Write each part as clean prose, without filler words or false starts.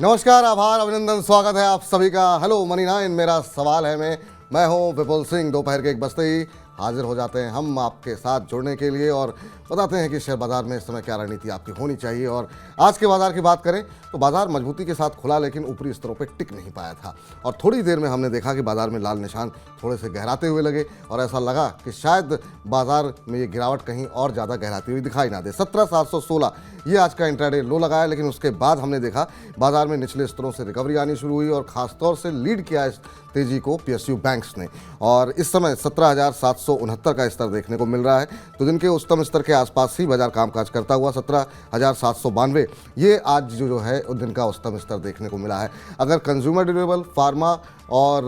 नमस्कार, आभार, अभिनंदन, स्वागत है आप सभी का। हेलो मनी 9, मेरा सवाल है मैं हूं विपुल सिंह। दोपहर के 1 बजते ही हाजिर हो जाते हैं हम आपके साथ जुड़ने के लिए और बताते हैं कि शेयर बाजार में इस समय क्या रणनीति आपकी होनी चाहिए। और आज के बाजार की बात करें तो बाजार मजबूती के साथ खुला, लेकिन ऊपरी स्तरों पर टिक नहीं पाया था और थोड़ी देर में हमने देखा कि बाजार में लाल निशान थोड़े से गहराते हुए लगे और ऐसा लगा कि शायद बाजार में ये गिरावट कहीं और ज़्यादा गहराती हुई दिखाई ना दे। 17,716 ये आज का इंट्राडे लो लगाया, लेकिन उसके बाद हमने देखा बाजार में निचले स्तरों से रिकवरी आनी शुरू हुई और खासतौर से लीड किया इस तेजी को पीएसयू बैंक्स ने। और इस समय 17,769 का स्तर देखने को मिल रहा है। तो दिन के उच्चतम स्तर के आसपास ही बाजार कामकाज करता हुआ 17,792 ये आज जो है दिन का उच्चतम स्तर देखने को मिला है। अगर कंज्यूमर ड्यूरेबल, फार्मा और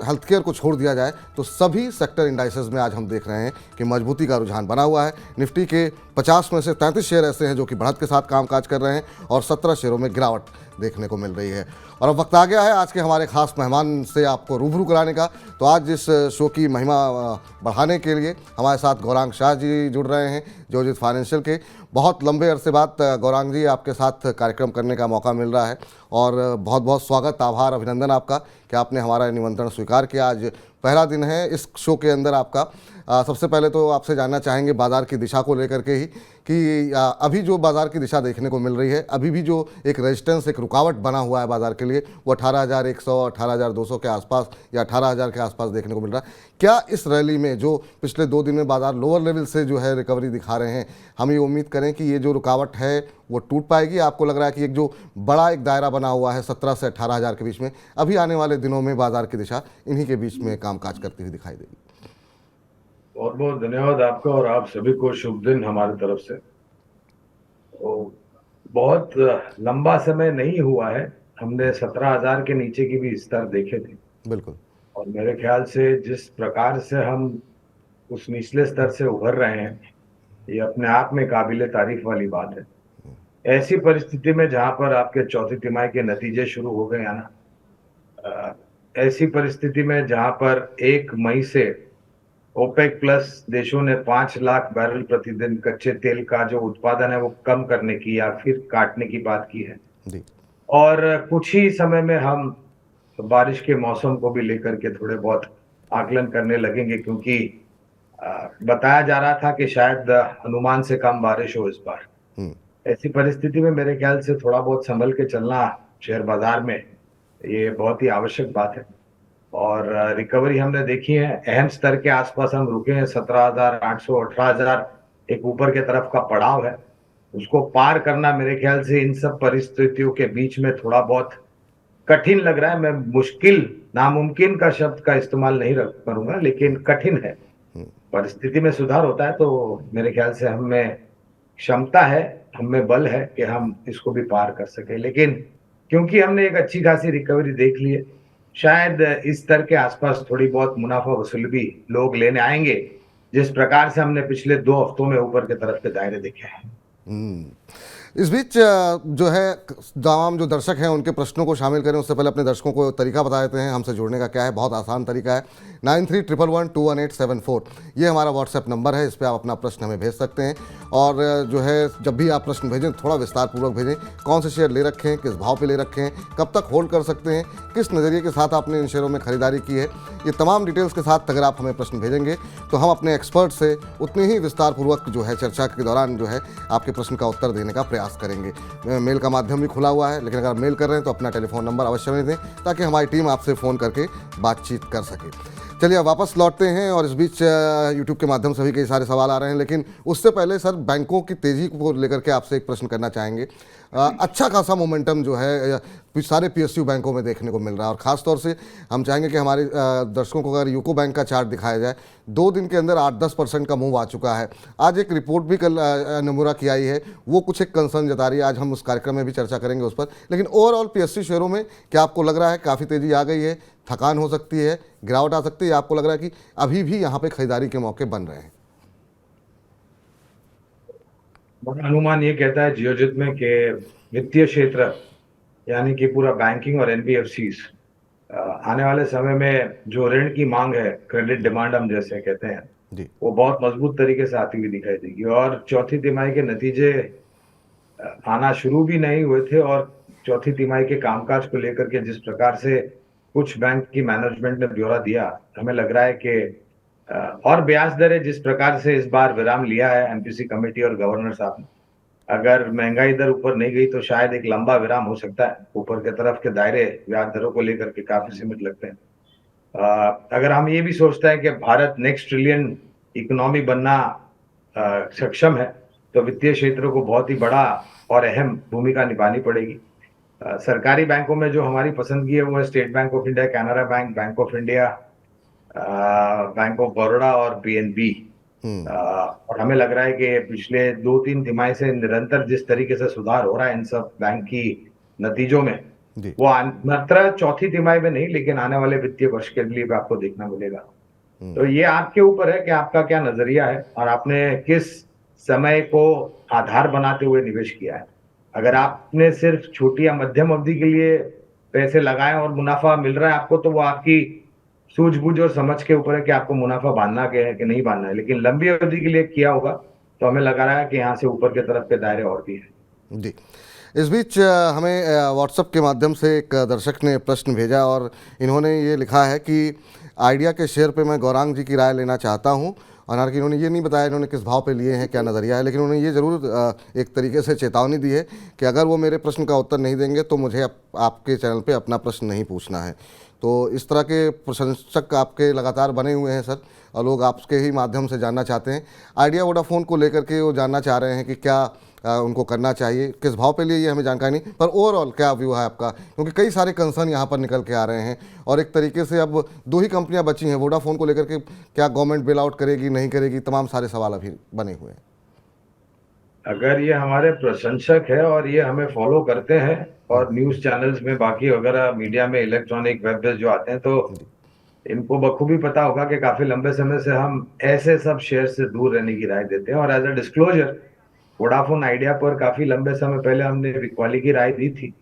हेल्थ केयर को छोड़ दिया जाए तो सभी सेक्टर इंडाइसेस में आज हम देख रहे हैं कि मजबूती का रुझान बना हुआ है। निफ्टी के 50 में से 33 शेयर ऐसे हैं जो कि बढ़त के साथ कामकाज कर रहे हैं और 17 शेयरों में गिरावट देखने को मिल रही है। और अब वक्त आ गया है आज के हमारे खास मेहमान से आपको रूबरू कराने का। तो आज इस शो की महिमा बढ़ाने के लिए हमारे साथ गौरांग शाह जी जुड़ रहे हैं, जोजित फाइनेंशियल के। बहुत लंबे अरसे बाद गौरांग जी आपके साथ कार्यक्रम करने का मौका मिल रहा है और बहुत बहुत स्वागत, आभार, अभिनंदन आपका कि आपने हमारा निमंत्रण स्वीकार किया। आज पहला दिन है इस शो के अंदर आपका। सबसे पहले तो आपसे जानना चाहेंगे बाज़ार की दिशा को लेकर के ही कि अभी जो बाज़ार की दिशा देखने को मिल रही है, अभी भी जो एक रेजिस्टेंस, एक रुकावट बना हुआ है बाज़ार के लिए, वो 18,100, 18,200 के आसपास या 18,000 के आसपास देखने को मिल रहा है। क्या इस रैली में जो पिछले 2 दिन में बाज़ार लोअर लेवल से जो है रिकवरी दिखा रहे हैं, हम ये उम्मीद करें कि ये जो रुकावट है वो टूट पाएगी? आपको लग रहा है कि एक जो बड़ा एक दायरा बना हुआ है 17 से 18,000 के बीच में, अभी आने वाले दिनों में बाज़ार की दिशा इन्हीं के बीच में कामकाज करती हुई दिखाई देगी? बहुत बहुत धन्यवाद आपका और आप सभी को शुभ दिन हमारी तरफ से। तो बहुत लंबा समय नहीं हुआ है, हमने 17,000 के नीचे की भी स्तर देखे थे बिल्कुल। और मेरे ख्याल से जिस प्रकार से हम उस निचले स्तर से उभर रहे हैं, ये अपने आप में काबिले तारीफ वाली बात है। ऐसी परिस्थिति में जहां पर आपके चौथी तिमाही के नतीजे शुरू हो गए हैं ना, ऐसी परिस्थिति में जहां पर 1 मई से ओपेक प्लस देशों ने 5 लाख बैरल प्रतिदिन कच्चे तेल का जो उत्पादन है वो कम करने की या फिर काटने की बात की है। जी। और कुछ ही समय में हम बारिश के मौसम को भी लेकर के थोड़े बहुत आकलन करने लगेंगे, क्योंकि बताया जा रहा था कि शायद अनुमान से कम बारिश हो इस बार। ऐसी परिस्थिति में मेरे ख्याल से थोड़ा बहुत संभल के चलना शेयर बाजार में ये बहुत ही आवश्यक बात है। और रिकवरी हमने देखी है, अहम स्तर के आसपास हम रुके हैं, 17,800, 18,000 एक ऊपर के तरफ का पड़ाव है। उसको पार करना मेरे ख्याल से इन सब परिस्थितियों के बीच में थोड़ा बहुत कठिन लग रहा है। मैं मुश्किल, नामुमकिन का शब्द का इस्तेमाल नहीं करूंगा, लेकिन कठिन है। परिस्थिति में सुधार होता है तो मेरे ख्याल से हम में क्षमता है, हम में बल है कि हम इसको भी पार कर सके। लेकिन क्योंकि हमने एक अच्छी खासी रिकवरी देख ली है, शायद इस स्तर के आसपास थोड़ी बहुत मुनाफा वसूली भी लोग लेने आएंगे, जिस प्रकार से हमने पिछले 2 हफ्तों में ऊपर के तरफ के दायरे देखे हैं। इस बीच जो है तमाम जो दर्शक हैं उनके प्रश्नों को शामिल करें उससे पहले अपने दर्शकों को तरीका बता देते हैं हमसे जुड़ने का। क्या है? बहुत आसान तरीका है। 9311121874 ये हमारा व्हाट्सएप नंबर है, इस पर आप अपना प्रश्न हमें भेज सकते हैं। और जो है जब भी आप प्रश्न भेजें थोड़ा विस्तार पूर्वक भेजें। कौन से शेयर ले रखे हैं, किस भाव पे ले रखे हैं, कब तक होल्ड कर सकते हैं, किस नज़रिए के साथ आपने इन शेयरों में खरीदारी की है, ये तमाम डिटेल्स के साथ अगर आप हमें प्रश्न भेजेंगे तो हम अपने एक्सपर्ट से उतनी ही विस्तारपूर्वक जो है चर्चा के दौरान जो है आपके प्रश्न का उत्तर देने का प्रयास करेंगे। मेल का माध्यम भी खुला हुआ है, लेकिन अगर मेल कर रहे हैं तो अपना टेलीफोन नंबर अवश्य में दें ताकि हमारी टीम आपसे फ़ोन करके बातचीत कर सके। चलिए अब वापस लौटते हैं और इस बीच यूट्यूब के माध्यम से भी कई सारे सवाल आ रहे हैं, लेकिन उससे पहले सर बैंकों की तेज़ी को लेकर के आपसे एक प्रश्न करना चाहेंगे। अच्छा खासा मोमेंटम जो है सारे पीएसयू बैंकों में देखने को मिल रहा है और ख़ास तौर से हम चाहेंगे कि हमारे दर्शकों को अगर यूको बैंक का चार्ट दिखाया जाए, 2 दिन के अंदर 8-10% का मूव आ चुका है। आज एक रिपोर्ट भी कल नमूरा की आई है, वो कुछ एक कंसर्न जता रही है, आज हम उस कार्यक्रम में भी चर्चा करेंगे उस पर। लेकिन ओवरऑल पीएसयू शेयरों में क्या आपको लग रहा है काफ़ी तेज़ी आ गई है, थकान हो सकती है, गिरावट आ सकती है, आपको लग रहा है कि अभी भी यहाँ पे खरीदारी के मौके बन रहे हैं? अनुमान ये कहता है जियोजित में कि वित्तीय क्षेत्र यानी कि पूरा बैंकिंग और एनबीएफसीज आने वाले समय में जो ऋण की मांग है, क्रेडिट डिमांड हम जैसे कहते हैं, जी। वो बहुत मजबूत तरीके से आती हुई दिखाई देगी। और चौथी तिमाही के नतीजे आना शुरू भी नहीं हुए थे और चौथी तिमाही के कामकाज को लेकर के जिस प्रकार से कुछ बैंक की मैनेजमेंट ने ब्यौरा दिया, हमें लग रहा है कि और ब्याज दरें जिस प्रकार से इस बार विराम लिया है एमपीसी कमेटी और गवर्नर साहब ने, अगर महंगाई दर ऊपर नहीं गई तो शायद एक लंबा विराम हो सकता है। ऊपर की तरफ के दायरे ब्याज दरों को लेकर के काफी सीमित लगते हैं। अगर हम ये भी सोचते हैं कि भारत नेक्स्ट ट्रिलियन इकोनॉमी बनना सक्षम है, तो वित्तीय क्षेत्र को बहुत ही बड़ा और अहम भूमिका निभानी पड़ेगी। सरकारी बैंकों में जो हमारी पसंदगी है वो है state bank of India, Canara bank, bank of India, bank of Baroda और पीएनबी। और हमें लग रहा है कि पिछले 2-3 तिमाही से निरंतर जिस तरीके से सुधार हो रहा है इन सब बैंक की नतीजों में, जी वो मात्र चौथी तिमाही में नहीं लेकिन आने वाले वित्तीय वर्ष के लिए भी आपको देखना मिलेगा। तो ये आपके ऊपर है कि आपका क्या नजरिया है और आपने किस समय को आधार बनाते हुए निवेश किया है। अगर आपने सिर्फ छोटी या मध्यम अवधि के लिए पैसे लगाए और मुनाफा मिल रहा है आपको, तो वो आपकी सूझबूझ और समझ के ऊपर है कि आपको मुनाफा बांधना क्या है कि नहीं बांधना है। लेकिन लंबी अवधि के लिए किया होगा तो हमें लगा रहा है कि यहाँ से ऊपर की तरफ के दायरे और भी हैं। जी। इस बीच हमें व्हाट्सएप के माध्यम से एक दर्शक ने प्रश्न भेजा और इन्होंने ये लिखा है कि आइडिया के शेयर पे मैं गौरांग जी की राय लेना चाहता हूँ। और हालांकि इन्होंने ये नहीं बताया इन्होंने किस भाव पे लिए हैं, क्या नज़रिया है, लेकिन उन्होंने ये ज़रूर एक तरीके से चेतावनी दी है कि अगर वो मेरे प्रश्न का उत्तर नहीं देंगे तो मुझे आपके चैनल पे अपना प्रश्न नहीं पूछना है। तो इस तरह के प्रशंसक आपके लगातार बने हुए हैं सर, और लोग आपके ही माध्यम से जानना चाहते हैं। आइडिया वोडाफोन को लेकर के वो जानना चाह रहे हैं कि क्या उनको करना चाहिए, किस भाव पे लिए ये हमें जानकारी नहीं, पर ओवरऑल क्या व्यू है आपका, क्योंकि कई सारे कंसर्न यहाँ पर निकल के आ रहे हैं। और एक तरीके से अब 2 ही कंपनियाँ बची हैं, वोडाफोन को लेकर के क्या गवर्नमेंट बेल आउट करेगी नहीं करेगी, तमाम सारे सवाल अभी बने हुए हैं। अगर ये हमारे प्रशंसक है और ये हमें फॉलो करते हैं और न्यूज चैनल्स में बाकी वगैरह मीडिया में इलेक्ट्रॉनिक वेब बेस्ड जो आते हैं, तो इनको बखूबी पता होगा कि काफी लंबे समय से हम ऐसे सब शेयर से दूर रहने की राय देते हैं। और as a disclosure, Vodafone Idea पर काफी लंबे समय पहले हमने बिकवाली की राय दी थी।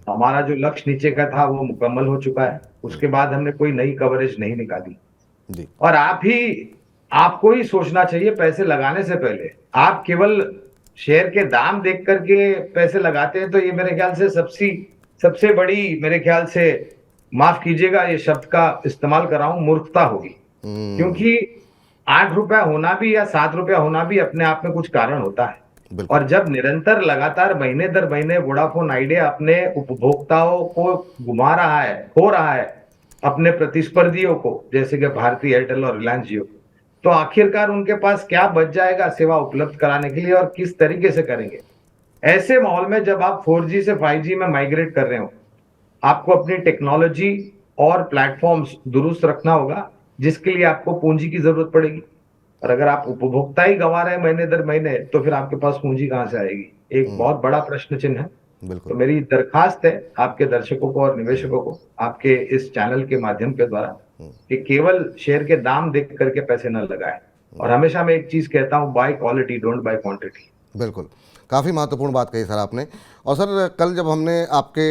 हमारा जो लक्ष्य नीचे का था वो मुकम्मल हो चुका है। उसके बाद हमने कोई नई कवरेज नहीं निकाली। जी और आपको ही सोचना चाहिए पैसे लगाने से पहले। आप केवल शेयर के दाम देख करके पैसे लगाते हैं तो ये मेरे ख्याल से सबसे बड़ी, मेरे ख्याल से, माफ कीजिएगा ये शब्द का इस्तेमाल कर रहा हूं, मूर्खता होगी। क्योंकि 8 रुपया होना भी या 7 रुपया होना भी अपने आप में कुछ कारण होता है। बिल्कुल। और जब निरंतर लगातार महीने दर महीने वोडाफोन आइडिया अपने उपभोक्ताओं को घुमा रहा है, खो रहा है अपने प्रतिस्पर्धियों को, जैसे कि भारती एयरटेल और रिलायंस जियो, तो आखिरकार उनके पास क्या बच जाएगा सेवा उपलब्ध कराने के लिए और किस तरीके से करेंगे। ऐसे माहौल में जब आप 4G से 5G में माइग्रेट कर रहे हो, आपको अपनी टेक्नोलॉजी और प्लेटफॉर्म्स दुरुस्त रखना होगा, जिसके लिए आपको पूंजी की जरूरत पड़ेगी। और अगर आप उपभोक्ता ही गंवा रहे हैं महीने दर महीने, तो फिर आपके पास पूंजी कहां से आएगी? एक बहुत बड़ा प्रश्न चिन्ह है। तो मेरी दरखास्त है आपके दर्शकों को और निवेशकों को, आपके इस चैनल के माध्यम के द्वारा, कि केवल शेयर के दाम देख करके पैसे न लगाएं। और हमेशा मैं एक चीज कहता हूं, bye quality don't by quantity. बिल्कुल, काफ़ी महत्वपूर्ण बात कही सर आपने। और सर कल जब हमने आपके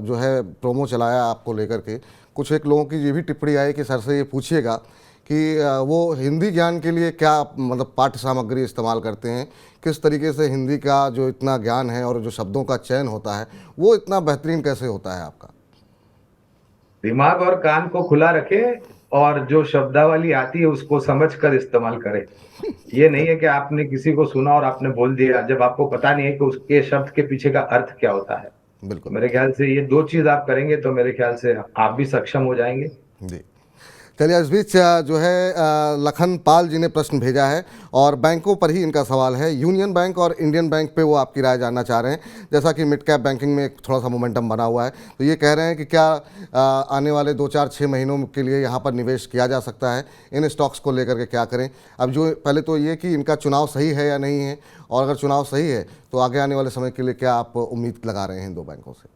जो है प्रोमो चलाया आपको लेकर के, कुछ एक लोगों की ये भी टिप्पणी आई कि सर से ये पूछिएगा कि वो हिंदी ज्ञान के लिए क्या मतलब पाठ्य सामग्री इस्तेमाल करते हैं, किस तरीके से हिंदी का जो इतना ज्ञान है और जो शब्दों का चयन होता है वो इतना बेहतरीन कैसे होता है आपका। दिमाग और कान को खुला रखे और जो शब्दावली आती है उसको समझकर इस्तेमाल करें। ये नहीं है कि आपने किसी को सुना और आपने बोल दिया जब आपको पता नहीं है कि उसके शब्द के पीछे का अर्थ क्या होता है। बिल्कुल, मेरे ख्याल से ये 2 चीज आप करेंगे तो मेरे ख्याल से आप भी सक्षम हो जाएंगे। जी। चलिए, इस बीच जो है लखन पाल जी ने प्रश्न भेजा है और बैंकों पर ही इनका सवाल है। यूनियन बैंक और इंडियन बैंक पे वो आपकी राय जानना चाह रहे हैं। जैसा कि मिड कैप बैंकिंग में थोड़ा सा मोमेंटम बना हुआ है, तो ये कह रहे हैं कि क्या आने वाले 2-4-6 महीनों के लिए यहाँ पर निवेश किया जा सकता है, इन स्टॉक्स को लेकर के क्या करें। अब जो पहले तो ये कि इनका चुनाव सही है या नहीं है, और अगर चुनाव सही है तो आगे आने वाले समय के लिए क्या आप उम्मीद लगा रहे हैं इन 2 बैंकों से।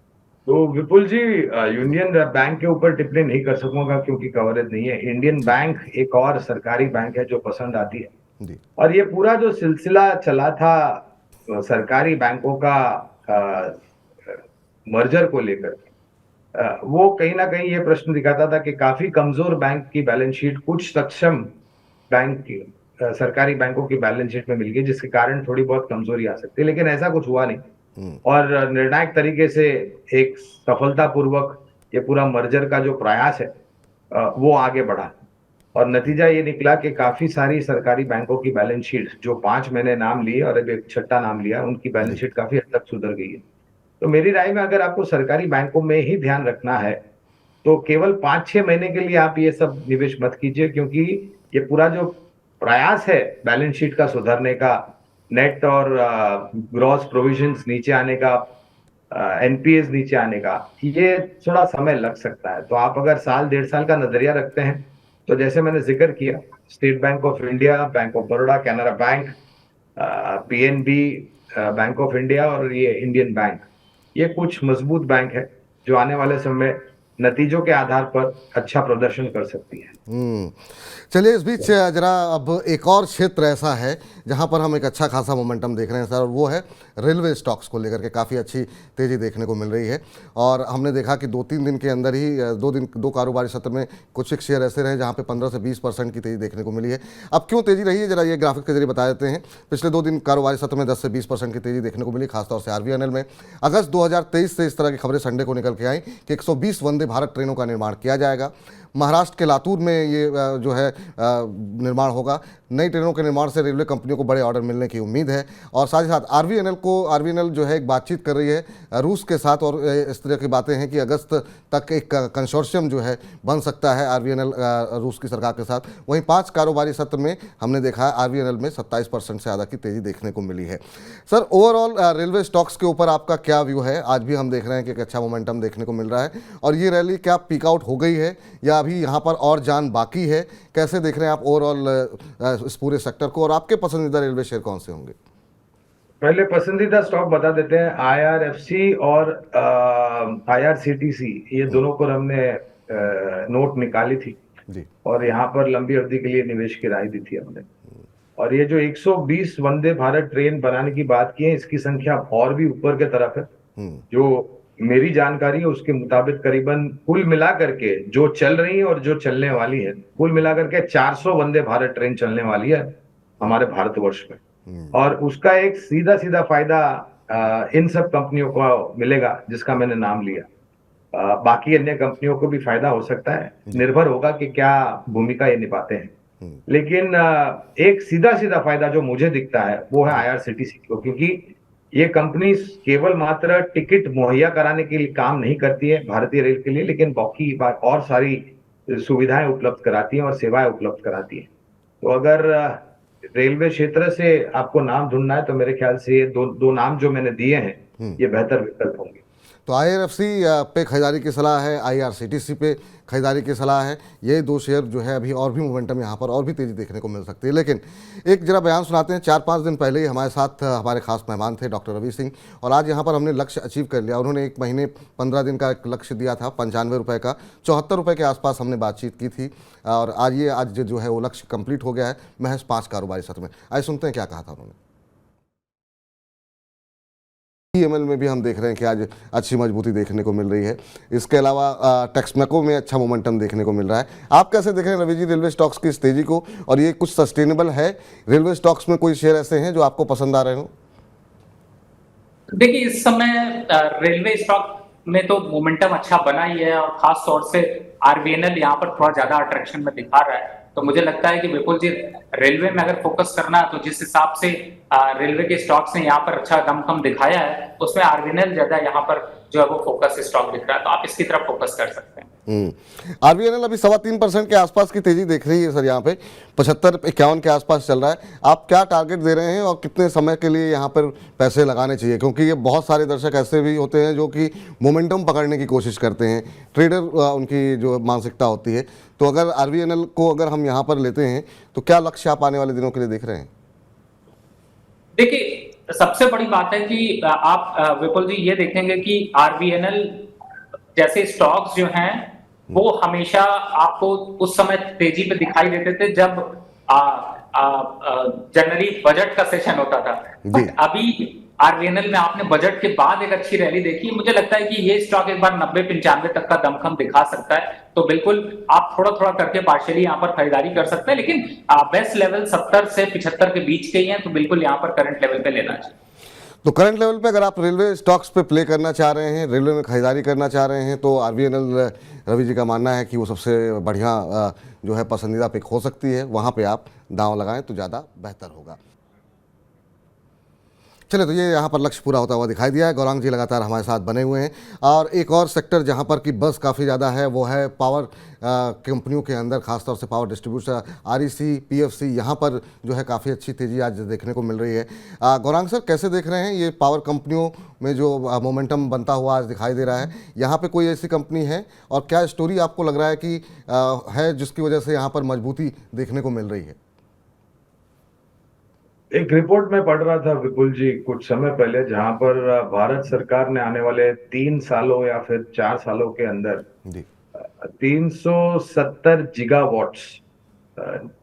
तो विपुल जी, यूनियन बैंक के ऊपर टिप्पणी नहीं कर सकूंगा क्योंकि कवरेज नहीं है। इंडियन बैंक एक और सरकारी बैंक है जो पसंद आती है जी। और ये पूरा जो सिलसिला चला था सरकारी बैंकों का मर्जर को लेकर, वो कहीं ना कहीं ये प्रश्न दिखाता था कि काफी कमजोर बैंक की बैलेंस शीट कुछ सक्षम बैंक की सरकारी बैंकों की बैलेंस शीट में मिल गई, जिसके कारण थोड़ी बहुत कमजोरी आ सकती है। लेकिन ऐसा कुछ हुआ नहीं। और निर्णायक तरीके से एक सफलतापूर्वक ये पूरा मर्जर का जो प्रयास है वो आगे बढ़ा और नतीजा ये निकला कि काफी सारी सरकारी बैंकों की बैलेंस शीट, जो 5 मैंने नाम लिए और अब एक छठा नाम लिया, उनकी बैलेंस जी। शीट काफी हद तक सुधर गई है। तो मेरी राय में अगर आपको सरकारी बैंकों में ही ध्यान रखना है तो केवल 5-6 महीने के लिए आप ये सब निवेश मत कीजिए, क्योंकि ये पूरा जो प्रयास है बैलेंस शीट का सुधारने का, नेट और ग्रॉस प्रोविजंस नीचे आने का, एनपीएस नीचे आने का, ये थोड़ा समय लग सकता है। तो आप अगर साल 1.5 साल का नजरिया रखते हैं तो जैसे मैंने जिक्र किया, state bank of India, bank of Baroda, Canara bank, PNB, bank of India और ये इंडियन बैंक, ये कुछ मजबूत बैंक है जो आने वाले समय नतीजों के आधार पर अच्छा प्रदर्शन कर सकती है। चलिए, इस बीच जरा अब एक और क्षेत्र ऐसा है जहां पर हम एक अच्छा खासा मोमेंटम देख रहे हैं सर, और वो है रेलवे स्टॉक्स को लेकर के काफ़ी अच्छी तेज़ी देखने को मिल रही है। और हमने देखा कि 2-3 दिन के अंदर ही दो कारोबारी सत्र में कुछ एक शेयर ऐसे रहे जहां पे 15 से 20% की तेज़ी देखने को मिली है। अब क्यों तेज़ी रही है, जरा ये ग्राफिक के जरिए बता देते हैं। पिछले 2 दिन कारोबारी सत्र में 10 से 20% की तेज़ी देखने को मिली, खासतौर से आरवीएनएल में। अगस्त 2023 से इस तरह की खबरें संडे को निकल के आई कि 120 वंदे भारत ट्रेनों का निर्माण किया जाएगा। महाराष्ट्र के लातूर में ये जो है निर्माण होगा। नई ट्रेनों के निर्माण से रेलवे कंपनियों को बड़े ऑर्डर मिलने की उम्मीद है। और साथ ही साथ आरवीएनएल जो है एक बातचीत कर रही है रूस के साथ, और इस तरह की बातें हैं कि अगस्त तक एक कंसोर्शियम जो है बन सकता है आरवीएनएल रूस की सरकार के साथ। वहीं 5 कारोबारी सत्र में हमने देखा है आरवीएनएल में 27% से ज़्यादा की तेज़ी देखने को मिली है। सर, ओवरऑल रेलवे स्टॉक्स के ऊपर आपका क्या व्यू है? आज भी हम देख रहे हैं कि एक अच्छा मोमेंटम देखने को मिल रहा है, और ये रैली क्या पीक आउट हो गई है या अभी यहाँ पर और जान बाकी है? कैसे देख रहे हैं आप ओवरऑल इस पूरे सेक्टर को, और आपके पसंदीदा रेलवे शेयर कौन से होंगे? पहले पसंदीदा स्टॉक बता देते हैं। आईआरएफसी और आईआरसीटीसी, ये दोनों पर हमने नोट निकाली थी जी। और यहाँ पर लंबी अवधि के लिए निवेश की राय दी थी हमने। और ये जो 120 वंदे भारत ट्रेन बनाने की बात की है, इसकी संख्या और भी ऊपर के तरफ है। जो मेरी जानकारी है उसके मुताबिक करीबन कुल मिलाकर के जो चल रही है और जो चलने वाली है, कुल मिलाकर के 400 वंदे भारत ट्रेन चलने वाली है हमारे भारतवर्ष में। और उसका एक सीधा सीधा फायदा इन सब कंपनियों को मिलेगा जिसका मैंने नाम लिया। बाकी अन्य कंपनियों को भी फायदा हो सकता है, निर्भर होगा कि क्या भूमिका ये निभाते हैं। लेकिन एक सीधा सीधा फायदा जो मुझे दिखता है वो है आईआरसीटीसी को, क्योंकि ये कंपनी केवल मात्र टिकट मुहैया कराने के लिए काम नहीं करती है भारतीय रेल के लिए, लेकिन बाकी और सारी सुविधाएं उपलब्ध कराती है और सेवाएं उपलब्ध कराती है। तो अगर रेलवे क्षेत्र से आपको नाम ढूंढना है तो मेरे ख्याल से ये दो नाम जो मैंने दिए हैं ये बेहतर विकल्प होंगे। तो आईआरएफसी पे खरीदारी की सलाह है, आईआरसीटीसी पे खरीदारी की सलाह है। ये 2 शेयर जो है अभी और भी मोमेंटम यहाँ पर और भी तेज़ी देखने को मिल सकती है। लेकिन एक जरा बयान सुनाते हैं। 4-5 दिन पहले ही हमारे साथ हमारे खास मेहमान थे डॉक्टर रवि सिंह, और आज यहाँ पर हमने लक्ष्य अचीव कर लिया। उन्होंने 1 महीने 15 दिन का एक लक्ष्य दिया था, 95 रुपये का, 74 रुपये के आसपास हमने बातचीत की थी, और आज जो है वो लक्ष्य कंप्लीट हो गया है महज 5 कारोबारी सत्र में। आइए सुनते हैं क्या कहा था उन्होंने। ईएमएल में भी हम देख रहे हैं कि आज अच्छी मजबूती देखने को मिल रही है। इसके अलावा टेक्समेको में अच्छा मोमेंटम देखने को मिल रहा है। आप कैसे देख रहे हैं रवि जी रेलवे स्टॉक्स की इस तेजी को, और ये कुछ सस्टेनेबल है? रेलवे स्टॉक्स में कोई शेयर ऐसे हैं जो आपको पसंद आ रहे हो? देखिए, इस समय रेलवे स्टॉक में तो मोमेंटम अच्छा बना ही है, और खास तौर से आरवीएनएल यहाँ पर थोड़ा ज्यादा अट्रैक्शन में दिखा रहा है। तो मुझे लगता है कि विपुल जी, रेलवे में अगर फोकस करना है तो जिस हिसाब से रेलवे के स्टॉक्स ने यहाँ पर अच्छा दमखम दिखाया है, उसमें आरवीएनएल ज्यादा यहाँ पर जो है वो फोकस स्टॉक दिख रहा है, तो आप इसकी तरफ फोकस कर सकते हैं। आरवीएनएल अभी 3.25% के आसपास की तेजी देख रही है सर, यहाँ पे 75-51 के आसपास चल रहा है। आप क्या टारगेट दे रहे हैं और कितने समय के लिए यहाँ पर पैसे लगाने चाहिए? क्योंकि ये बहुत सारे दर्शक ऐसे भी होते हैं जो कि मोमेंटम पकड़ने की कोशिश करते हैं, ट्रेडर उनकी जो मानसिकता होती है। तो अगर आरवीएनएल को अगर हम यहाँ पर लेते हैं तो क्या लक्ष्य आप आने वाले दिनों के लिए देख रहे हैं? देखिए, सबसे बड़ी बात है कि आप विपुल जी ये देखेंगे कि आरवीएनएल जैसे स्टॉक्स जो हैं वो हमेशा आपको उस समय तेजी पे दिखाई देते थे जब जनवरी बजट का सेशन होता था। बट अभी आरवीएनएल में आपने बजट के बाद एक अच्छी रैली देखी। मुझे लगता है कि ये स्टॉक एक बार 90-95 तक का दमखम दिखा सकता है। तो बिल्कुल आप थोड़ा थोड़ा करके पार्शियली यहाँ पर खरीदारी कर सकते हैं, लेकिन बेस्ट लेवल 70 से 75 के बीच के ही हैं, तो बिल्कुल यहाँ पर करंट लेवल पे लेना चाहिए। तो करंट लेवल पे अगर आप रेलवे स्टॉक्स पे प्ले करना चाह रहे हैं, रेलवे में खरीदारी करना चाह रहे हैं, तो आरवीएनएल रवि जी का मानना है कि वो सबसे बढ़िया जो है पसंदीदा पिक हो सकती है। वहाँ पे आप दांव लगाएं तो ज़्यादा बेहतर होगा। चलिए, तो ये यहाँ पर लक्ष्य पूरा होता हुआ दिखाई दिया है। गौरांग जी लगातार हमारे साथ बने हुए हैं। और एक और सेक्टर जहाँ पर कि बस काफ़ी ज़्यादा है वो है पावर कंपनियों के अंदर, खासतौर से पावर डिस्ट्रीब्यूटर, आरईसी, पीएफसी, यहाँ पर जो है काफ़ी अच्छी तेज़ी आज देखने को मिल रही है। गौरांग सर, कैसे देख रहे हैं ये पावर कंपनियों में जो मोमेंटम बनता हुआ आज दिखाई दे रहा है? यहाँ पर कोई ऐसी कंपनी है और क्या स्टोरी आपको लग रहा है कि है जिसकी वजह से यहाँ पर मजबूती देखने को मिल रही है? एक रिपोर्ट में पढ़ रहा था विपुल जी कुछ समय पहले, जहां पर भारत सरकार ने आने वाले 3 सालों या फिर 4 सालों के अंदर जी 370 गीगावाट्स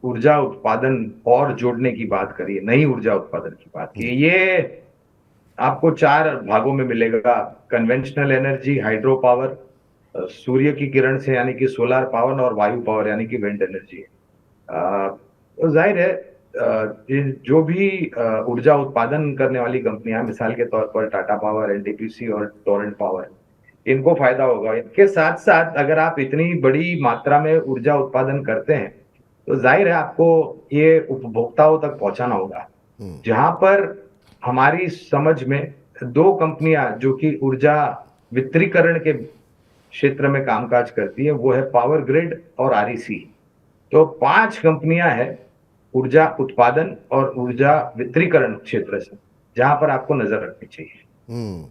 ऊर्जा उत्पादन और जोड़ने की बात करी है, नई ऊर्जा उत्पादन की बात की। ये आपको 4 भागों में मिलेगा। कन्वेंशनल एनर्जी, हाइड्रो पावर, सूर्य की किरण से यानी कि सोलर पावर, और वायु पावर यानी कि विंड एनर्जी। तो जाहिर है जो भी ऊर्जा उत्पादन करने वाली कंपनियां, मिसाल के तौर पर टाटा पावर, एनटीपीसी और टोरेंट पावर, इनको फायदा होगा। इनके साथ साथ अगर आप इतनी बड़ी मात्रा में ऊर्जा उत्पादन करते हैं तो जाहिर है आपको ये उपभोक्ताओं तक पहुंचाना होगा। जहां पर हमारी समझ में 2 कंपनियां जो कि ऊर्जा वितरीकरण के क्षेत्र में कामकाज करती है, वो है पावर ग्रिड और आरईसी। तो 5 कंपनियां हैं ऊर्जा उत्पादन और ऊर्जा वितरीकरण क्षेत्र से, जहां पर आपको नजर रखनी चाहिए।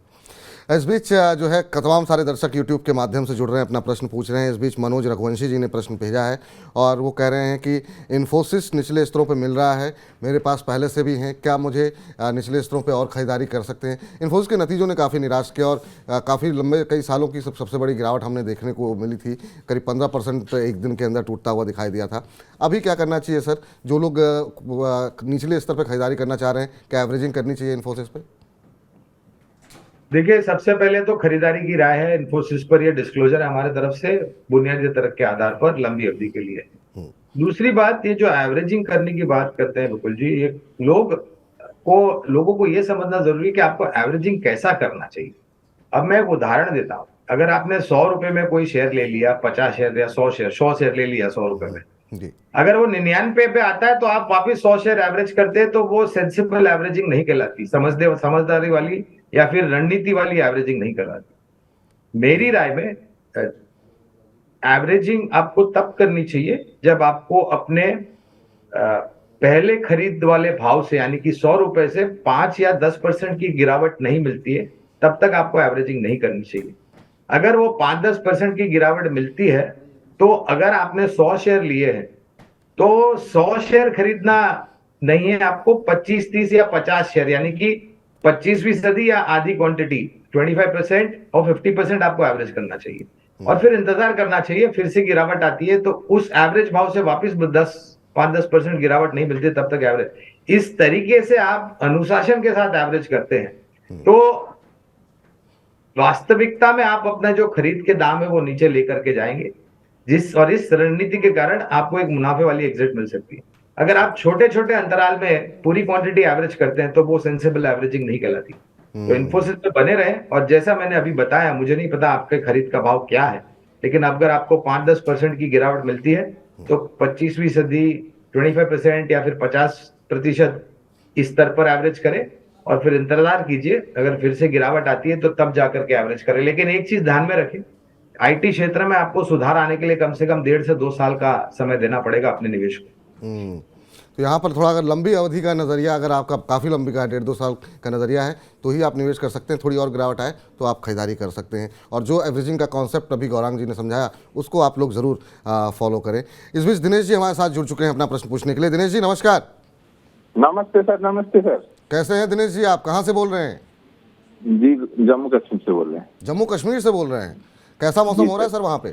इस बीच जो है तमाम सारे दर्शक यूट्यूब के माध्यम से जुड़ रहे हैं, अपना प्रश्न पूछ रहे हैं। इस बीच मनोज रघुवंशी जी ने प्रश्न भेजा है और वो कह रहे हैं कि इन्फोसिस निचले स्तरों पे मिल रहा है, मेरे पास पहले से भी हैं, क्या मुझे निचले स्तरों पे और ख़रीदारी कर सकते हैं? इन्फोसिस के नतीजों ने काफ़ी निराश किया और काफ़ी लंबे कई सालों की सबसे बड़ी गिरावट हमने देखने को मिली थी। करीब 15% एक दिन के अंदर टूटता हुआ दिखाई दिया था। अभी क्या करना चाहिए सर? जो लोग निचले स्तर पर खरीदारी करना चाह रहे हैं, क्या एवरेजिंग करनी चाहिए इन्फोसिस पर? देखिए, सबसे पहले तो खरीदारी की राय है इन्फोसिस पर, यह डिस्क्लोजर है हमारे तरफ से बुनियादी तर्क के आधार पर लंबी अवधि के लिए। दूसरी बात, ये जो एवरेजिंग करने की बात करते हैं विपुल जी, ये लोगों को ये समझना जरूरी है कि आपको एवरेजिंग कैसा करना चाहिए। अब मैं एक उदाहरण देता हूं। अगर आपने 100 रुपए में कोई शेयर ले लिया, 50 शेयर या 100 शेयर ले लिया 100 रुपए में, अगर वो 99 पे आता है तो आप वापिस 100 शेयर एवरेज करते हैं, तो वो सेंसिबल एवरेजिंग नहीं कहलाती, समझदारी वाली या फिर रणनीति वाली एवरेजिंग नहीं कहलाती। मेरी राय में एवरेजिंग आपको तब करनी चाहिए जब आपको अपने पहले खरीद वाले भाव से, यानी कि 100 रुपए से 5 या 10% की गिरावट नहीं मिलती है, तब तक आपको एवरेजिंग नहीं करनी चाहिए। अगर वो 5-10% की गिरावट मिलती है, तो अगर आपने 100 शेयर लिए हैं तो 100 शेयर खरीदना नहीं है, आपको 25, 30 या 50 शेयर, यानी कि 25% या आधी क्वांटिटी, 25% और 50% आपको एवरेज करना चाहिए। और फिर इंतजार करना चाहिए, फिर से गिरावट आती है तो उस एवरेज भाव से वापस 5-10% गिरावट नहीं मिलती तब तक एवरेज। इस तरीके से आप अनुशासन के साथ एवरेज करते हैं तो वास्तविकता में आप अपना जो खरीद के दाम है वो नीचे लेकर के जाएंगे, इस रणनीति के कारण आपको एक मुनाफे वाली एग्जिट मिल सकती है। अगर आप छोटे छोटे अंतराल में पूरी क्वांटिटी एवरेज करते हैं तो वो सेंसिबल एवरेजिंग नहीं कहलाती। तो इन्फोसिस में बने रहे, और जैसा मैंने अभी बताया, मुझे नहीं पता आपके खरीद का भाव क्या है, लेकिन अगर आपको 5-10% की गिरावट मिलती है तो 25%, 25% या फिर 50% इस स्तर पर एवरेज करें और फिर इंतजार कीजिए। अगर फिर से गिरावट आती है तो तब जाकर के एवरेज करें। लेकिन एक चीज ध्यान में रखें, आईटी क्षेत्र में आपको सुधार आने के लिए कम से कम 1.5 से 2 साल का समय देना पड़ेगा अपने निवेश को। तो यहाँ पर थोड़ा अगर लंबी अवधि का नज़रिया, अगर आपका काफ़ी लंबी का 1.5-2 साल का नज़रिया है तो ही आप निवेश कर सकते हैं। थोड़ी और गिरावट आए तो आप खरीदारी कर सकते हैं। और जो एवरेजिंग का कॉन्सेप्ट अभी गौरांग जी ने समझाया उसको आप लोग ज़रूर फॉलो करें। इस बीच दिनेश जी हमारे साथ जुड़ चुके हैं अपना प्रश्न पूछने के लिए। दिनेश जी नमस्कार। नमस्ते सर। नमस्ते सर। कैसे हैं दिनेश जी? आप कहाँ से बोल रहे हैं? जी जम्मू कश्मीर से बोल रहे हैं। जम्मू कश्मीर से बोल रहे हैं। कैसा मौसम हो रहा है सर वहाँ पे?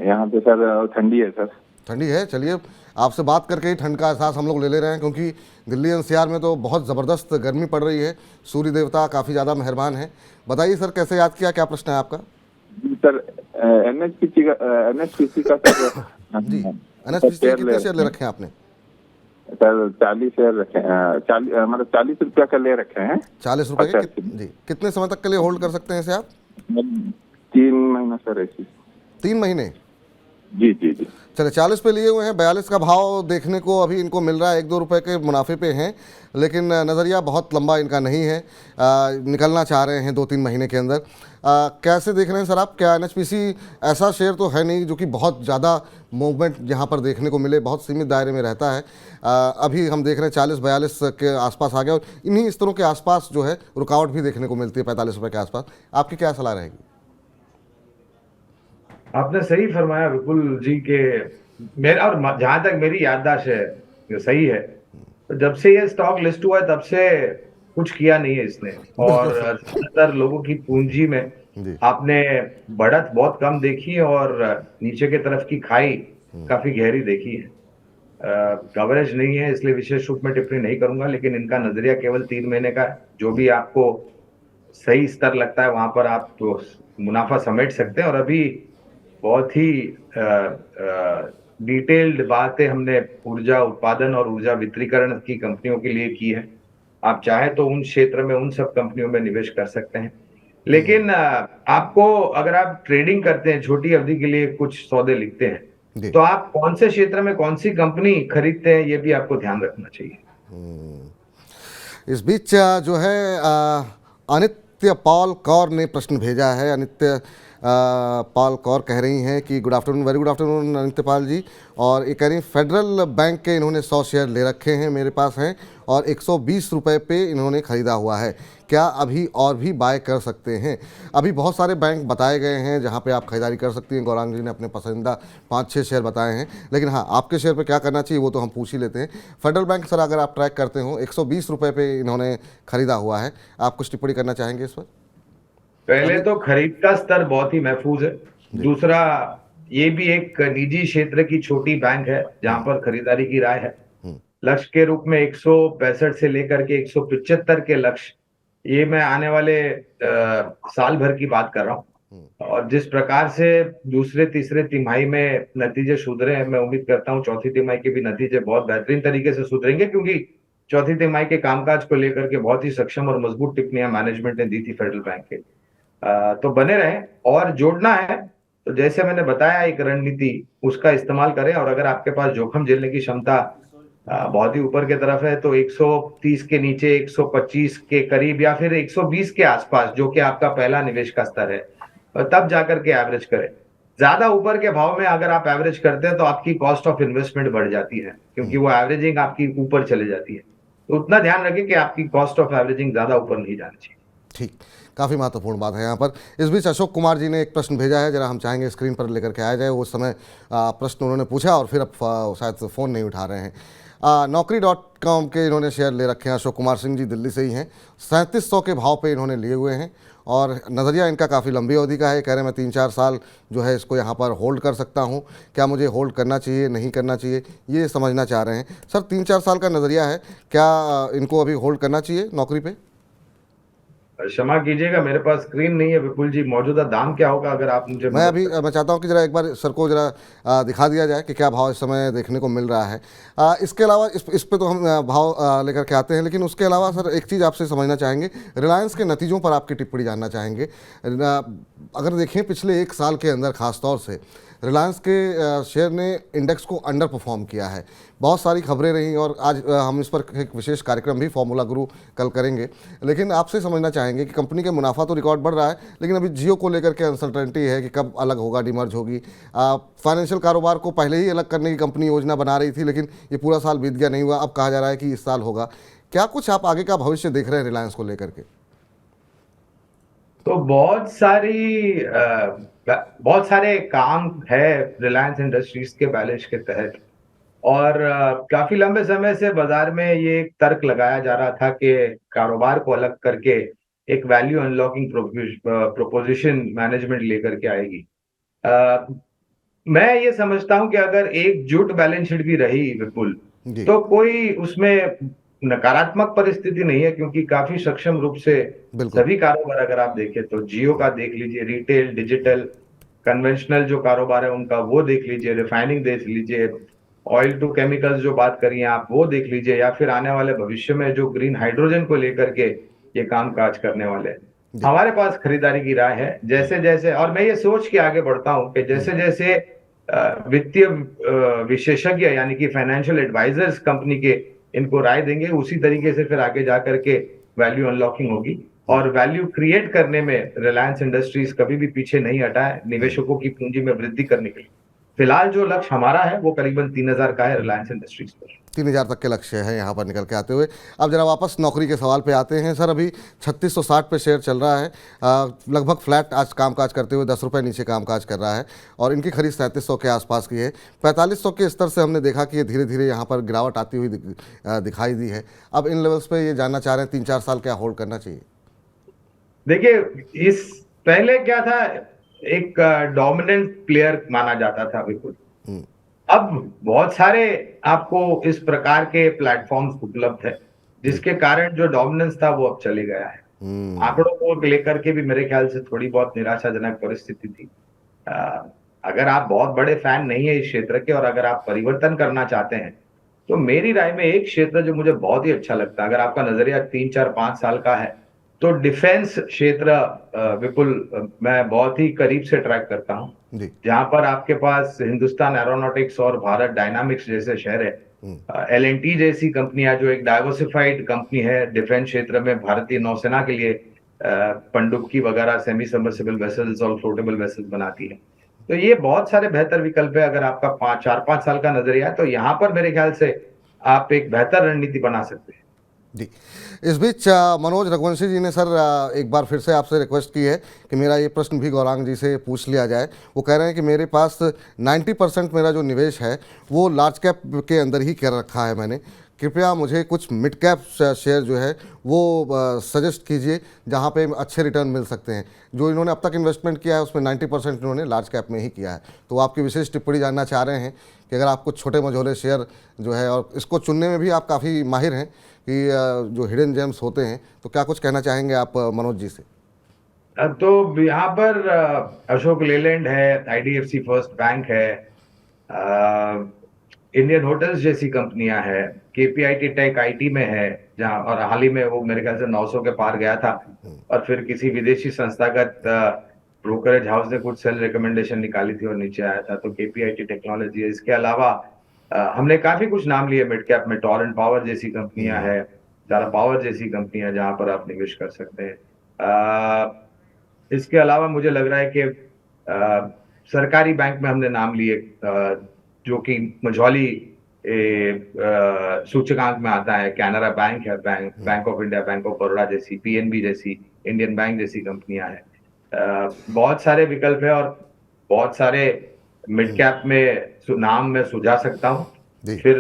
यहाँ पे सर ठंडी है सर। ठंडी है। चलिए, आपसे बात करके ही ठंड का एहसास हम लोग ले रहे हैं, क्योंकि दिल्ली एनसीआर में तो बहुत ज़बरदस्त गर्मी पड़ रही है। सूर्य देवता काफ़ी ज़्यादा मेहरबान है। बताइए सर, कैसे याद किया, क्या प्रश्न है आपका? सर एनएचपीसी का सर जी, एनएचपीसी कितने शेयर ले रखे हैं आपने? सर 40 शेयर रखे हैं, 40 मतलब 40 रुपया का ले रखे हैं। 40 रुपए के अच्छा, जी, कितने समय तक के लिए होल्ड कर सकते हैं इसे आप? 3 महीना सर ऐसी। 3 महीने। जी जी जी। चले 40 पे लिए हुए हैं, 42 का भाव देखने को अभी इनको मिल रहा है, 1-2 रुपए के मुनाफे पे हैं, लेकिन नज़रिया बहुत लंबा इनका नहीं है। निकलना चाह रहे हैं 2-3 महीने के अंदर। कैसे देख रहे हैं सर आप? क्या एनएचपीसी ऐसा शेयर तो है नहीं जो कि बहुत ज़्यादा मूवमेंट यहाँ पर देखने को मिले, बहुत सीमित दायरे में रहता है। अभी हम देख रहे हैं 40-42 के आसपास आ गया, और इन्हीं स्तरों के आसपास जो है रुकावट भी देखने को मिलती है 45 रुपये के आसपास। आपकी क्या सलाह रहेगी? आपने सही फरमाया विपुल जी के, मेरा और जहां तक मेरी याददाश्त है ये सही है, तो जब से ये स्टॉक लिस्ट हुआ है तब से कुछ किया नहीं है इसने, और ज्यादातर लोगों की पूंजी में जी। आपने बढ़त बहुत कम देखी और नीचे के तरफ की खाई काफी गहरी देखी है। कवरेज नहीं है इसलिए विशेष रूप में टिप्पणी नहीं करूंगा, लेकिन इनका नजरिया केवल 3 महीने का है। जो भी आपको सही स्तर लगता है वहां पर आप तो मुनाफा समेट सकते हैं, और अभी बहुत ही डिटेल्ड बातें हमने ऊर्जा उत्पादन और ऊर्जा वितरीकरण की कंपनियों के लिए की है। आप चाहे तो उन क्षेत्र में उन सब कंपनियों में निवेश कर सकते हैं, लेकिन आपको अगर आप ट्रेडिंग करते हैं, छोटी अवधि के लिए कुछ सौदे लिखते हैं, जी। तो आप कौन से क्षेत्र में कौन सी कंपनी खरीदते हैं ये भी आपको ध्यान रखना चाहिए। इस बीच जो है अनित्य पॉल कौर ने प्रश्न भेजा है। अनित्य पॉल कौर कह रही हैं कि good afternoon, very good afternoon अनित्य पाल जी, और ये कह रही हैं फेडरल बैंक के इन्होंने 100 शेयर ले रखे हैं, मेरे पास हैं, और 120 रुपये पे इन्होंने ख़रीदा हुआ है। क्या अभी और भी बाय कर सकते हैं? अभी बहुत सारे बैंक बताए गए हैं जहां पे आप खरीदारी कर सकती हैं। गौरांग जी ने अपने पसंदीदा 5-6 शेयर बताए हैं, लेकिन हाँ, आपके शेयर पे क्या करना चाहिए वो तो हम पूछ ही लेते हैं। फेडरल बैंक सर, अगर आप ट्रैक करते हो, 120 रुपये पे इन्होंने ख़रीदा हुआ है, आप कुछ टिप्पणी करना चाहेंगे इस पर? पहले तो खरीद का स्तर बहुत ही महफूज है। दूसरा, ये भी एक निजी क्षेत्र की छोटी बैंक है जहां पर खरीदारी की राय है। लक्ष्य के रूप में 165 से लेकर के 175 के लक्ष्य, ये मैं आने वाले साल भर की बात कर रहा हूँ, और जिस प्रकार से दूसरे तीसरे तिमाही में नतीजे सुधरे हैं, मैं उम्मीद करता हूँ चौथी तिमाही के भी नतीजे बहुत बेहतरीन तरीके से सुधरेंगे, क्योंकि चौथी तिमाही के कामकाज को लेकर के बहुत ही सक्षम और मजबूत टिप्पणियां मैनेजमेंट ने दी थी फेडरल बैंक के। तो बने रहें, और जोड़ना है तो जैसे मैंने बताया एक रणनीति, उसका इस्तेमाल करें, और अगर आपके पास जोखिम झेलने की क्षमता बहुत ही ऊपर के तरफ है तो 130 के नीचे 125 के करीब या फिर 120 के आसपास, जो कि आपका पहला निवेश का स्तर है, और तब जाकर के एवरेज करें। ज्यादा ऊपर के भाव में अगर आप एवरेज करते हैं तो आपकी कॉस्ट ऑफ इन्वेस्टमेंट बढ़ जाती है, क्योंकि वो एवरेजिंग आपकी ऊपर चले जाती है। तो उतना ध्यान रखें कि आपकी कॉस्ट ऑफ एवरेजिंग ज्यादा ऊपर नहीं जानी चाहिए। ठीक, काफ़ी महत्वपूर्ण बात है यहाँ पर। इस बीच अशोक कुमार जी ने एक प्रश्न भेजा है, जरा हम चाहेंगे स्क्रीन पर लेकर के आया जाए। उस समय प्रश्न उन्होंने पूछा और फिर अब शायद फ़ोन नहीं उठा रहे हैं। Naukri.com के इन्होंने शेयर ले रखे हैं। अशोक कुमार सिंह जी दिल्ली से ही हैं। 3700 के भाव पे इन्होंने लिए हुए हैं, और नज़रिया इनका काफ़ी लंबी अवधि का है। कह रहे हैं मैं 3-4 साल जो है इसको यहाँ पर होल्ड कर सकता हूँ। क्या मुझे होल्ड करना चाहिए, नहीं करना चाहिए, ये समझना चाह रहे हैं। सर, 3-4 साल का नज़रिया है, क्या इनको अभी होल्ड करना चाहिए नौकरी पे? क्षमा कीजिएगा, मेरे पास स्क्रीन नहीं है विपुल जी। मौजूदा दाम क्या होगा अगर आप मुझे मैं चाहता हूं कि जरा एक बार सर को जरा दिखा दिया जाए कि क्या भाव इस समय देखने को मिल रहा है। इसके अलावा इस पे तो हम भाव लेकर के आते हैं, लेकिन उसके अलावा सर एक चीज़ आपसे समझना चाहेंगे, रिलायंस के नतीजों पर आपकी टिप्पणी जानना चाहेंगे। अगर देखें पिछले 1 साल के अंदर खास तौर से रिलायंस के शेयर ने इंडेक्स को अंडर परफॉर्म किया है। बहुत सारी खबरें रहीं, और आज हम इस पर एक विशेष कार्यक्रम भी फॉर्मूला गुरु कल करेंगे। लेकिन आपसे समझना चाहेंगे कि कंपनी का मुनाफा तो रिकॉर्ड बढ़ रहा है, लेकिन अभी जियो को लेकर के अनसर्टेनिटी है कि कब अलग होगा, डिमर्ज होगी। फाइनेंशियल कारोबार को पहले ही अलग करने की कंपनी योजना बना रही थी, लेकिन ये पूरा साल बीत गया, नहीं हुआ। अब कहा जा रहा है कि इस साल होगा। क्या कुछ आप आगे का भविष्य देख रहे हैं रिलायंस को लेकर के? तो बहुत सारे काम है रिलायंस इंडस्ट्रीज के बैलेंस के तहत, और काफी लंबे समय से बाजार में ये एक तर्क लगाया जा रहा था कि कारोबार को अलग करके एक वैल्यू अनलॉकिंग प्रोपोजिशन मैनेजमेंट लेकर के आएगी। मैं ये समझता हूं कि अगर एकजुट बैलेंस शीट भी रही विपुल, तो कोई उसमें नकारात्मक परिस्थिति नहीं है, क्योंकि काफी सक्षम रूप से सभी कारोबार अगर आप देखें तो जियो का देख लीजिए, रिटेल, डिजिटल, कन्वेंशनल जो कारोबार है उनका वो देख लीजिए, रिफाइनिंग देख लीजिए, ऑयल टू केमिकल्स जो बात करी है आप, वो देख लीजिए, या फिर आने वाले भविष्य में जो ग्रीन हाइड्रोजन को लेकर के ये काम काज करने वाले हैं, हमारे पास खरीदारी की राय है। जैसे जैसे, और मैं ये सोच के आगे बढ़ता हूं कि जैसे जैसे वित्तीय विशेषज्ञ यानी कि फाइनेंशियल एडवाइजर्स कंपनी के इनको राय देंगे, उसी तरीके से फिर आगे जा करके वैल्यू अनलॉकिंग होगी। और वैल्यू क्रिएट करने में रिलायंस इंडस्ट्रीज कभी भी पीछे नहीं हटा है निवेशकों की पूंजी में वृद्धि करने के लिए। फिलहाल जो लक्ष्य हमारा है वो करीबन 3000 का है रिलायंस इंडस्ट्रीज पर। 3000 तक के लक्ष्य है यहाँ पर निकल के आते हुए। अब जरा वापस नौकरी के सवाल पे आते हैं सर। अभी 3660 पे शेयर चल रहा है, लगभग फ्लैट आज कामकाज करते हुए 10 रुपये नीचे कामकाज कर रहा है और इनकी खरीद 3700 के आसपास की है। 4500 के स्तर से हमने देखा कि ये धीरे धीरे यहाँ पर गिरावट आती हुई दिखाई दी है। अब इन लेवल्स पे ये जानना चाह रहे हैं 3-4 साल क्या होल्ड करना चाहिए? देखिए, इस पहले क्या था, एक डोमिनेंट प्लेयर माना जाता था विपुल। अब बहुत सारे आपको इस प्रकार के प्लेटफॉर्म्स उपलब्ध है जिसके कारण जो डोमिनेंस था वो अब चले गया है। आंकड़ों को लेकर के भी मेरे ख्याल से थोड़ी बहुत निराशाजनक परिस्थिति थी। अगर आप बहुत बड़े फैन नहीं है इस क्षेत्र के और अगर आप परिवर्तन करना चाहते हैं तो मेरी राय में एक क्षेत्र जो मुझे बहुत ही अच्छा लगता है, अगर आपका नजरिया 3-4-5 साल का है, तो डिफेंस क्षेत्र विपुल मैं बहुत ही करीब से ट्रैक करता हूं, जहां पर आपके पास हिंदुस्तान एरोनॉटिक्स और भारत डायनामिक्स जैसे शहर है, L&T जैसी कंपनियां जो एक डाइवर्सिफाइड कंपनी है डिफेंस क्षेत्र में, भारतीय नौसेना के लिए पनडुब्बी वगैरह सेमी सबमर्सिबल वेसल्स और फ्लोटेबल वेसल्स बनाती है। तो ये बहुत सारे बेहतर विकल्प है। अगर आपका 4-5 साल का नजरिया है तो यहाँ पर मेरे ख्याल से आप एक बेहतर रणनीति बना सकते हैं जी। इस बीच मनोज रघुवंशी जी ने सर एक बार फिर से आपसे रिक्वेस्ट की है कि मेरा ये प्रश्न भी गौरांग जी से पूछ लिया जाए। वो कह रहे हैं कि मेरे पास 90% मेरा जो निवेश है वो लार्ज कैप के अंदर ही कर रखा है मैंने, कृपया मुझे कुछ मिड कैप शेयर जो है वो सजेस्ट कीजिए जहाँ पे अच्छे रिटर्न मिल सकते हैं। जो इन्होंने अब तक इन्वेस्टमेंट किया है उसमें 90% इन्होंने लार्ज कैप में ही किया है। तो आपकी विशेष टिप्पणी जानना चाह रहे हैं कि अगर आप कुछ छोटे मझोले शेयर जो है, और इसको चुनने में भी आप काफ़ी माहिर हैं कि जो हिडन जेम्स होते हैं, तो क्या कुछ कहना चाहेंगे आप मनोज जी से? तो यहाँ पर अशोक लेलैंड है, IDFC फर्स्ट बैंक है, इंडियन होटल्स जैसी कंपनियां हैं, KPIT टेक IT में है जहां, और हाल ही में वो मेरे ख्याल से 900 के पार गया था और फिर किसी विदेशी संस्थागत ब्रोकरेज हाउस ने कुछ सेल रिकमेंडेशन निकाली थी और नीचे आया था, तो KPIT टेक्नोलॉजी है। इसके अलावा हमने काफी कुछ नाम लिए मिड कैप में, टॉरेंट पावर जैसी कंपनियां हैं, टाटा पावर जैसी कंपनियां जहां पर आप निवेश कर सकते हैं। इसके अलावा मुझे लग रहा है कि सरकारी बैंक में हमने नाम लिए जो कि मझौली सूचकांक में आता है, कैनरा बैंक है, bank of India, bank of Baroda जैसी, PNB जैसी, इंडियन बैंक जैसी कंपनियां हैं। बहुत सारे विकल्प है और बहुत सारे मिड कैप में नाम मैं सुझा सकता हूं, फिर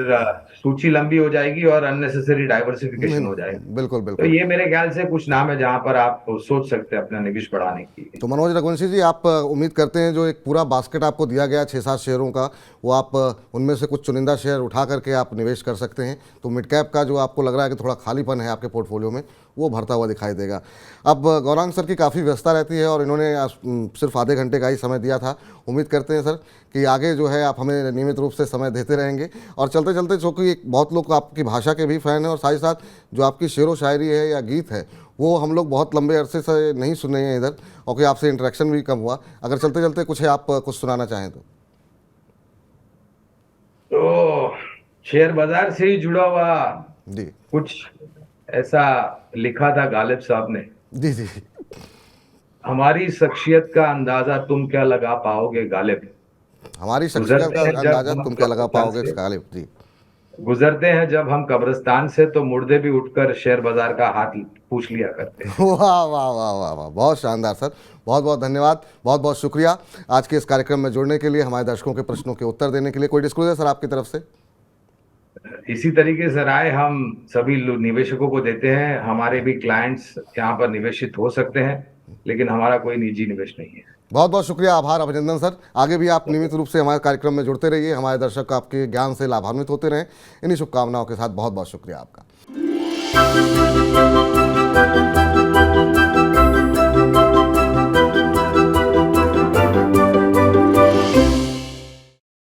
सूची लंबी हो जाएगी और अननेसेसरी डाइवर्सिफिकेशन हो जाएगी। बिल्कुल बिल्कुल। तो ये मेरे ख्याल से कुछ नाम है जहां पर आप सोच सकते हैं अपना निवेश बढ़ाने की। तो मनोज रघुवंशी जी, आप उम्मीद करते हैं जो एक पूरा बास्केट आपको दिया गया 6-7 शेयरों का, वो आप उनमें से कुछ चुनिंदा शेयर उठा करके आप निवेश कर सकते हैं, तो मिड कैप का जो आपको लग रहा है कि थोड़ा खालीपन है आपके पोर्टफोलियो में, वो भरता हुआ दिखाई देगा। अब गौरांग सर की काफ़ी व्यस्तता रहती है और इन्होंने सिर्फ आधे घंटे का ही समय दिया था। उम्मीद करते हैं सर कि आगे जो है आप हमें नियमित रूप से समय देते रहेंगे। और चलते चलते, चूँकि बहुत लोग आपकी भाषा के भी फ़ैन हैं और साथ ही साथ जो आपकी शेर व शायरी है या गीत है वो हम लोग बहुत लंबे अरसे से नहीं सुने हैं इधर, और कि आपसे इंटरेक्शन भी कम हुआ। अगर चलते चलते कुछ है आप कुछ सुनाना चाहें तो शेयर बाजार से ही जुड़ा हुआ जी कुछ ऐसा लिखा था गालिब साहब ने। जी जी। हमारी शख्सियत का अंदाजा तुम क्या लगा पाओगे गालिब, हमारी शख्सियत का अंदाजा तुम क्या लगा पाओगे गालिब जी। गुजरते हैं जब हम कब्रिस्तान से तो मुर्दे भी उठकर शेयर बाजार का हाथ पूछ लिया करते हैं। वाह वाह वाह वाह वाह, बहुत शानदार सर, बहुत बहुत धन्यवाद, बहुत बहुत शुक्रिया आज के इस कार्यक्रम में जुड़ने के लिए, हमारे दर्शकों के प्रश्नों के उत्तर देने के लिए। कोई डिस्क्लोजर सर आपकी तरफ से? इसी तरीके से राय हम सभी निवेशकों को देते हैं। हमारे भी क्लाइंट्स यहाँ पर निवेशित हो सकते हैं, लेकिन हमारा कोई निजी निवेश नहीं है। बहुत बहुत शुक्रिया, आभार, अभिनंदन सर। आगे भी आप नियमित रूप से हमारे कार्यक्रम में जुड़ते रहिए, हमारे दर्शक आपके ज्ञान से लाभान्वित होते रहें। इन्हीं शुभकामनाओं के साथ बहुत बहुत शुक्रिया आपका।